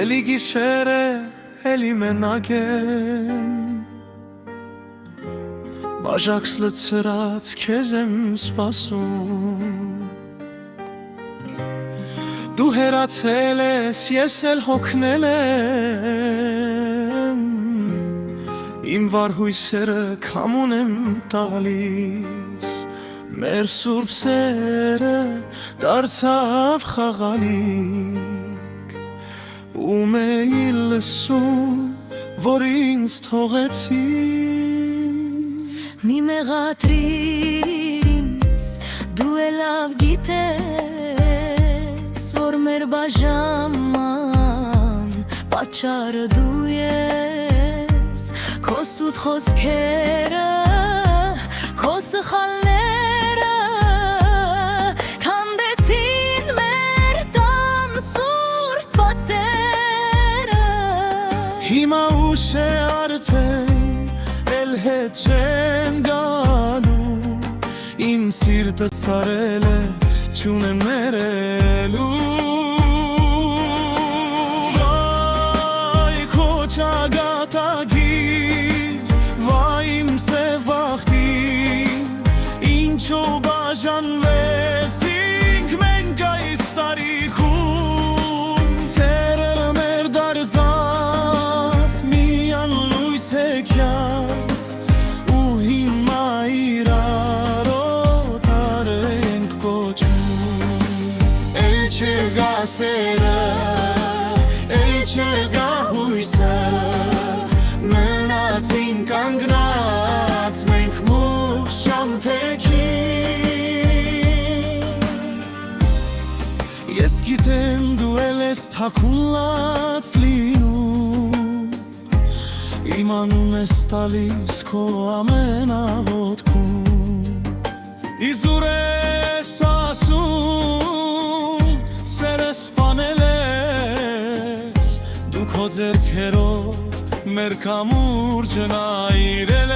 Էլի գիշեր է, էլի մենակ եմ, բաժակս լցրած քեզ եմ սպասում, դու հեռացել ես, ես էլ հոգնել եմ, իմ վարհույսերը քամուն եմ տալիս, մեր սուրբ սերը դարձավ խաղալիք, ում էի լսում, որ ինձ թողեցի։ Մի մեղադրիր ինձ, դու է լավ գիտես, որ մեր բաժանման պատճառը դու ես, քո սուտ խոսքերը, քո սխալները քանդեցին մեր տան սուրբ պատերը։ Հիմա ուշ է արդեն, էլ հետ չեմ գալու, իմ սիրտը սարել է, չունեմ ներելու։ Վայ քո ճակատագիր, վայ իմ սև բախտին, ինչով բաժանվեցինք մենք այս տարիքում, սերը մեր դարձավ մի անլույս հեքիաթ, ու հիմա իրար օտար ենք կոչում։ Էլ չկա սերը, էլ չկա հույսը, մնացին կանգնած մենք մուգ շամփեքին։ Ես գիտեմ դու էլ ես թաքուն լաց լինում, իմ անուն ես տալիս քո ամեն աղոթքում, իզուր ես ասում, սերը սպանել ես, դու քո ձեռքերով մեր կամուրջն այրել